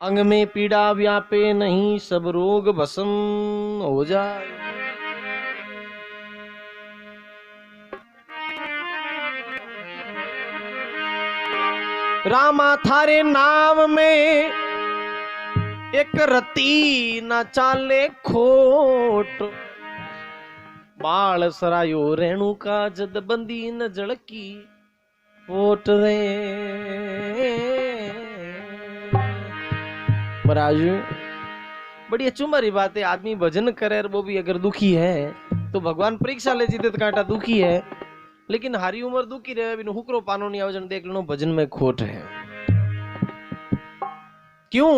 अंग में पीड़ा व्यापे नहीं, सब रोग भस्म हो जाए। रामा थारे नाम में एक रती न चाले खोट, बाल सरायो रेणु का जद बंदी न जड़की पोट रे। महाराज बड़ी अचुम्मारी बात है, आदमी भजन करे वो भी अगर दुखी है तो भगवान परीक्षा ले जीते तो कांटा दुखी है, लेकिन हारी उम्र दुखी रहे बिन हुकरो पानो नहीं आवजन देख लो भजन में खोट है। क्यों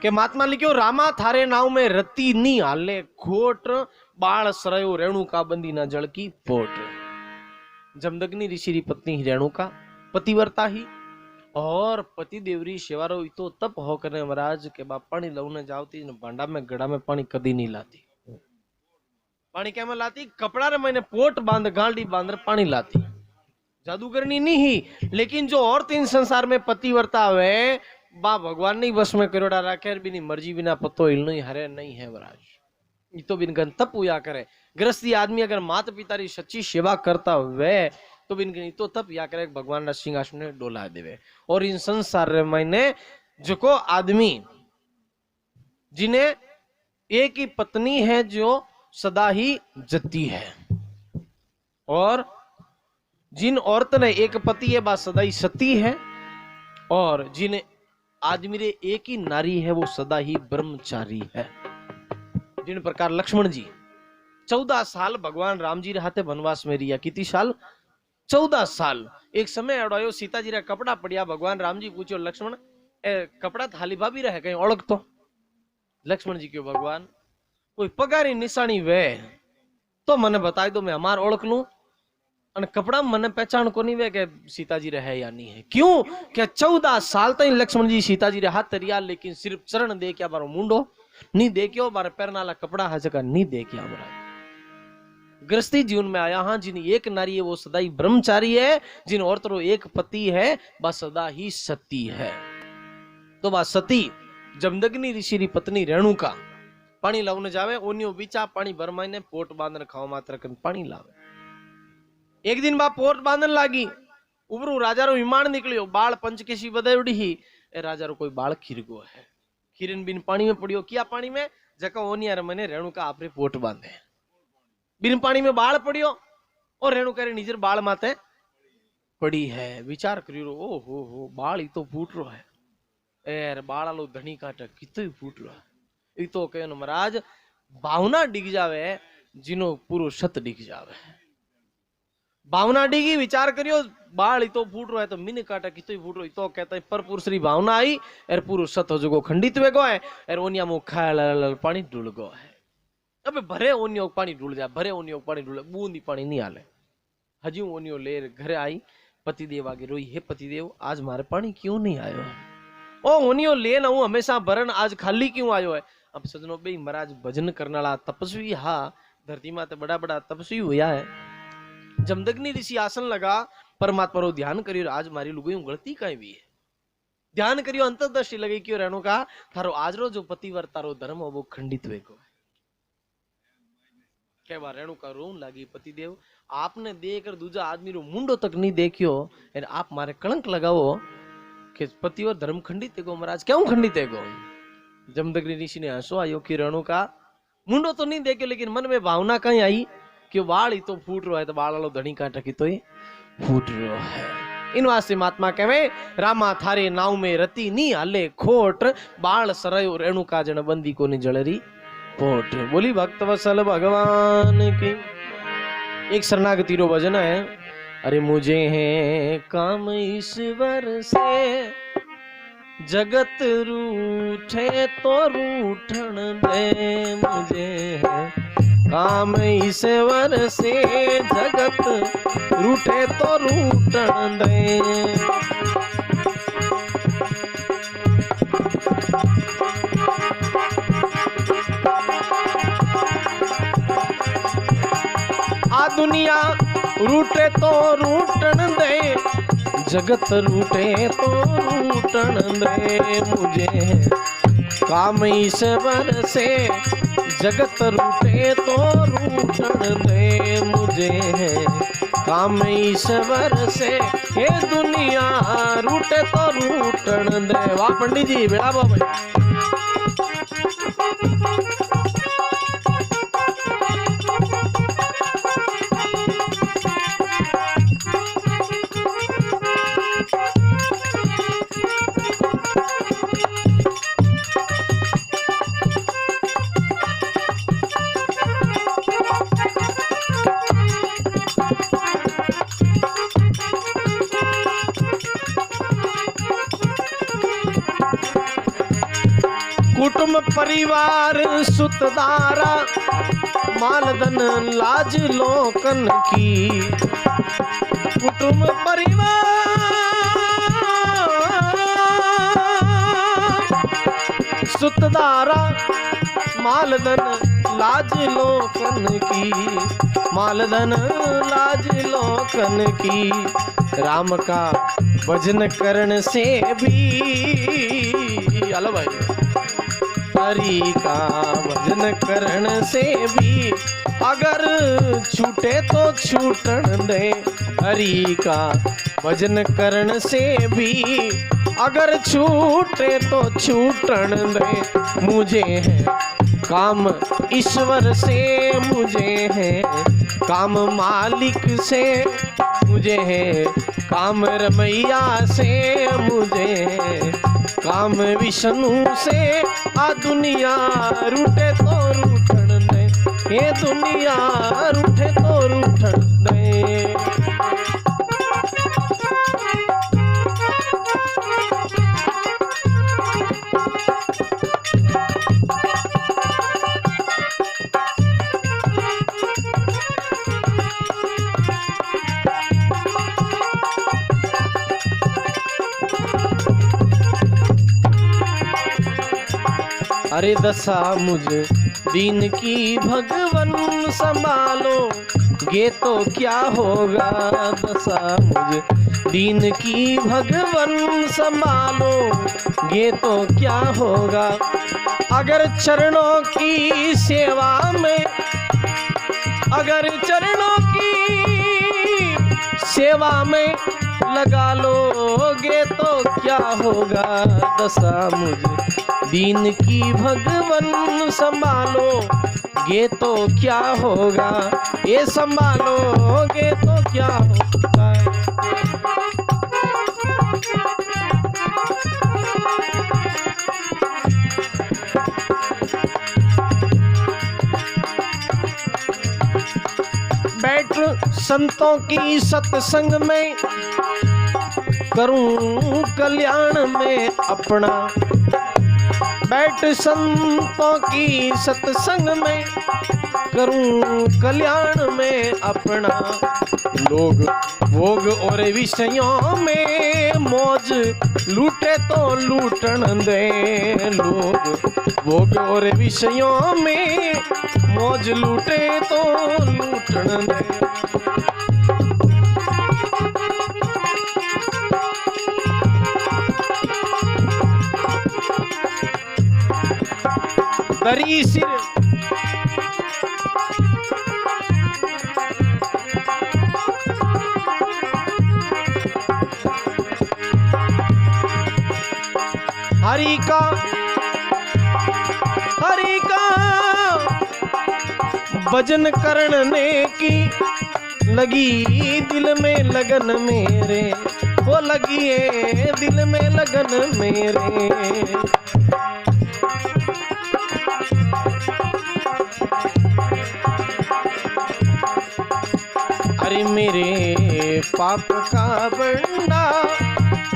के महात्मा लिखो रामा थारे नाव में रती नी हाले खोट, बाल सरयो रेणु का बंदी ना जड़की पोट। जमदग्नि ऋषि री पत्नी रेणु का पतिव्रता ही और पति देवरी सेवारो तो तप हो करने महाराज के बाप पानी लवने जावती भांडा में गड़ा में पानी कदी नहीं लाती। पानी क्या में लाती? कपड़ा रे मैंने पोट बांध गांडी बांध पानी लाती। जादूगरनी नहीं ही, लेकिन जो और तीन संसार में पतिव्रता हुए बा भगवान नहीं बस में करोड़ा राखे बिनी मर्जी बिना पत्तो हिल नहीं हरे नहीं है महाराज। ये तो बिन गन तप हुआ करे। गृहस्थी आदमी अगर माता पिता री सच्ची सेवा करता हुए तो बिन गनी तो तप या करे भगवान ना सिंहासन ने डोला देवे। और इन संसार रे मैंने जो को आदमी जिन्हें एक ही पत्नी है जो सदा ही जती है, और जिन औरत ने एक पति है बा सदा ही सती है, और जिन आदमी रे एक ही नारी है वो सदा ही ब्रह्मचारी है। जिन प्रकार लक्ष्मण जी 14 साल भगवान राम जी रे हाथे वनवास में रिया। कितनी साल? 14 साल। एक समय अड़ायो सीता जी रा कपड़ा पड़िया, भगवान राम जी पूछो लक्ष्मण कपड़ा थाली भाभी रहे कहीं ओळख तो? लक्ष्मण जी क्यों भगवान कोई पगारी निशानी वे तो मने बताई दो, मैं हमार ओळख लूं, और कपड़ा मने पहचान को नहीं वे के सीता जी रहे या नहीं है। क्यों क्या 14 साल तक लक्ष्मण जी सीता जी रे हाथ रिया, लेकिन सिर्फ चरण दे क्या बारो मुंडो नहीं देखियो, बारे पैर नाला कपड़ा है जगह नहीं देखिया। गृहस्थी जीवन में आया हाँ, जिन एक नारी है वो सदा ही ब्रह्मचारी है, जिन औरतों एक पति है वह सदा ही सती है। तो वह सती जमदग्नि ऋषि री पत्नी रेणु का पानी लावने जावे, ओनियो बीचा पानी भरमाई ने पोट बांधन खाओ मात्र कन पानी लावे। एक दिन बा पोट बांधन लागी, उबरू राजा रो विमान निकलियो, बाल पंचकेशी बदौड़ी ही राजा रो कोई बाल खीरगो है। खीरन बिन पानी में पड़ियो, किया पानी में जका ओनिया मैंने रेणु का आपरे पोट बांधे। बिन पानी में बाल पड़ियो और रेणु करे निजर बाल माते पड़ी है। विचार करियो ओ हो बाल ही तो फूट रो है, एर बाल आलो धनी काटा कितो फूट रो है। ई तो कहे महाराज भावना डिग जावे जिनो पूरो सत डिग जावे। भावना डिगी विचार करियो बाल ही तो फूट रो है तो मिन काटा कितो फूट रो। तो कहता है पर पुरुष री भावना आई एर पूरो सत हो जगो खंडित वे गो है, एर ओनिया मुंह खाया पानी डुल गो है। अबे भरे ओनियो पानी डुल जाए, भरे ओनियो पानी डुल, बूंदी पानी नहीं आले। हजू ओनियो ले घरे आई, पतिदेव आगे रोई, हे पतिदेव आज मारे पानी क्यों नहीं आयो? ओ ओनियो ले ना हूं हमेशा भरन, आज खाली क्यों आयो है? अब सजनो बे महाराज भजन करने वाला तपस्वी हा धरती माते बड़ा बड़ा तपस्वी हुआ है। जमदग्नि ऋषि आसन लगा, परमात्मा रो ध्यान करियो, आज मारी लुगाई गलती कहीं भी है। ध्यान करियो, अंतर्दृष्टि लगी क्यों रेणु का थारो आज रो जो पतिव्रता रो धर्म हो वो खंडित हुए को। क्या बार रेणु का रोन लागी, पतिदेव आपने देखकर दूजा आदमी रो मुंडो तक नहीं देखियो, और आप मारे कलंक लगाओ कि पति और धर्म खंडित है गो। महाराज क्यों खंडित है गो? जमदग्नि ऋषि ने हंसो आयो कि रेणु का मुंडो तो नहीं देखियो, लेकिन मन में भावना कहीं आई कि बाल ही तो फूट रो है, तो बाल वालो धनी काटा की तो ही फूट रो है। इन वास्ते महात्मा कहे रामा थारे नाव में रती नी हाले खोट, बाल सरयो रेणु का जन बंदी को नि जलरी पोट। बोली भक्त वत्सल भगवान की। एक शरणागति रो भजन है, अरे मुझे है काम ईश्वर से, जगत रूठे तो रूठन दे। मुझे है काम ईश्वर से, जगत रूठे तो रूठन दे। आ दुनिया रूठे तो रूठन दे, जगत रूठे तो रूठन दे मुझे, काम ईश्वर से जगत रूठे तो रूठन दे मुझे, काम ईश्वर से ये दुनिया रूठे तो रूठन दे। वाह पंडित जी, बेड़ा बाबा। कुटुंब परिवार सुतदारा, मालधन लाज लोकन की। कुटुंब परिवार सुतदारा, मालधन लाज लोकन की, मालधन लाज लोकन की। राम का भजन करने से भी, हेलो भाई, हरि का भजन करने से भी अगर छूटे तो छूटन दे। हरि का भजन करने से भी अगर छूटे तो छूटन दे। मुझे है काम ईश्वर से, मुझे है काम मालिक से, मुझे है काम रमैया से, मुझे है काम विष्णु से। आ दुनिया रूठे तो रूठन दे, ये दुनिया रूठे तो रूठन दे। अरे दशा मुझे दीन की भगवन संभालो, ये तो क्या होगा। दशा मुझे दीन की भगवन संभालो, ये तो क्या होगा। अगर चरणों की सेवा में, अगर चरणों की सेवा में लगा लोगे तो क्या होगा। दशा मुझे दीन की भगवन संभालो, ये तो क्या होगा। ये संभालोगे तो क्या होगा। बैठ संतों की सत्संग में, करूं कल्याण में अपना। बैठ संतों की सत्संग में, करूं कल्याण में अपना। लोग भोग और विषयों में मौज लूटे तो लूटन दे। लोग भोग और विषयों में मौज लूटे तो लूटन दे। दरी सिर हरि का भजन करने की लगी दिल में लगन मेरे। वो लगी है दिल में लगन मेरे। अरे मेरे पाप का बंडा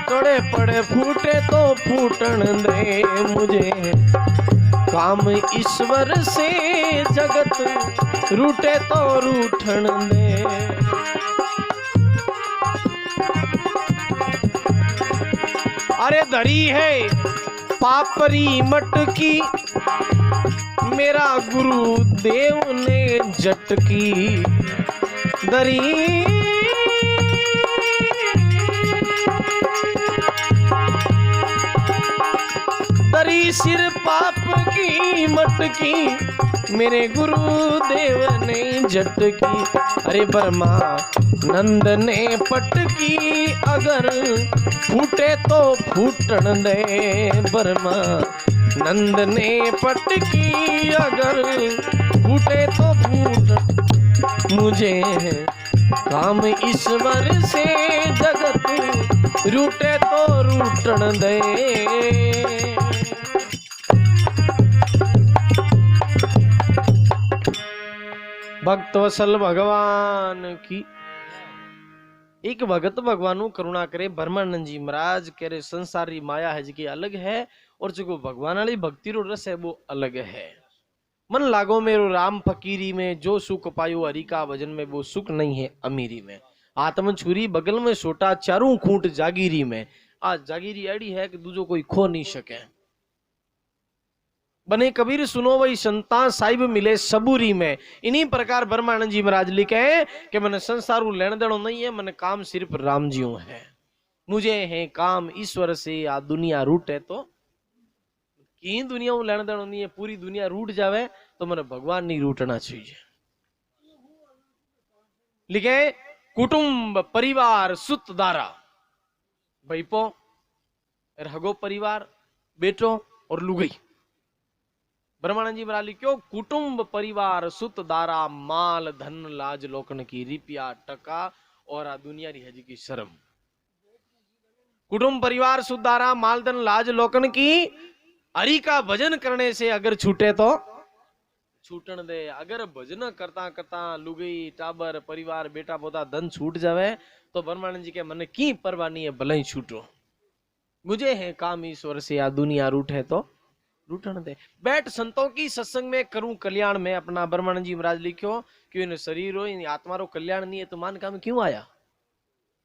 तोड़े पड़े फूटे तो फूटन दे। मुझे काम ईश्वर से जगत रूठे तो रूठन दे। अरे धरी है पापरी मटकी मेरा गुरुदेव ने झटकी। दरी धरी सिर पाप की मटकी मेरे गुरुदेव ने झटकी। अरे ब्रह्मा नंद ने पटकी अगर फूटे तो फूटन दे। ब्रह्मा नंद ने पटकी अगर फूटे तो फूट। मुझे काम ईश्वर से जगत रूटे तो रूटन दे। भक्त वसल भगवान की। एक भगत भगवान करुणा करे। ब्रह्मानंद जी महाराज कह रहे संसारी माया है जी अलग है और जो भगवान वाली भक्ति रो रस है वो अलग है। मन लागो मेरो राम फकीरी में जो सुख पायो हरि का भजन में वो सुख नहीं है अमीरी में। आत्म छुरी बगल में सोटा चारों खूंट जागीरी में। आज जागीरी ऐडी है कि दूजो कोई खो नहीं सके। बने कबीर सुनो वही संता साहिब मिले सबूरी में। इन्हीं प्रकार ब्रह्मानंद जी महाराज लिखे कि मैंने संसारू लेन देनो नहीं है, मैंने काम सिर्फ राम जी है। मुझे है काम ईश्वर से आ दुनिया रूटे तो की दुनिया लेन देनो नहीं है। पूरी दुनिया रूट जावे तो मैंने भगवान नहीं रूटना चाहिए। लिखे कुटुंब परिवार सुत दारा भाईपो रगो परिवार बेटो और लुगई। ब्रह्मानंद जी महाराज लिखो कुटुंब परिवार सुत दारा माल धन लाज लोकन की रिपिया टका और आ दुनिया री हजी की शर्म। कुटुंब परिवार सुत दारा माल धन लाज लोकन की हरि का भजन करने से अगर छूटे तो छूटन दे। अगर भजन करता करता लुगई टाबर परिवार बेटा पोता धन छूट जावे तो ब्रह्मानंद जी के मन की परवाह नहीं है, भले ही छूटो। मुझे है काम ईश्वर से या दुनिया रूठ है तो रूठन दे। बैठ संतों की सत्संग में करूं कल्याण में अपना। ब्रह्मानंद जी महाराज लिखो कि इन शरीर हो इन आत्मा रो कल्याण नहीं है तो मान काम क्यों आया।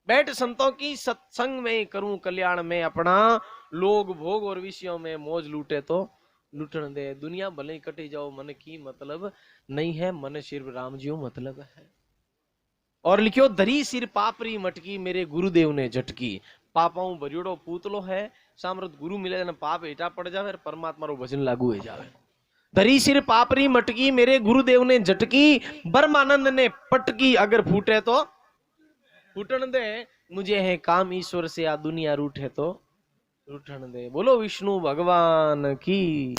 बैठ संतों की सत्संग में करूं कल्याण में अपना। लोग भोग और विषयों में मौज लूटे तो लूटन दे। दुनिया भले ही कटी जाओ मन की मतलब नहीं है, मन सिर्फ राम जी मतलब है। और लिखियो धरी सिर पापरी मटकी मेरे गुरुदेव ने झटकी। पापाऊ भरियोड़ो पूतलो है सामर्थ गुरु मिले न पाप हेठा पड़ जावे परमात्मा रो भजन लागू हो जावे। धरी सिर पापरी मटकी मेरे गुरुदेव ने झटकी। ब्रह्मानंद ने पटकी अगर फूटे तो फूटन दे। मुझे है काम ईश्वर से आ दुनिया रूठे तो रूठन दे। बोलो विष्णु भगवान की।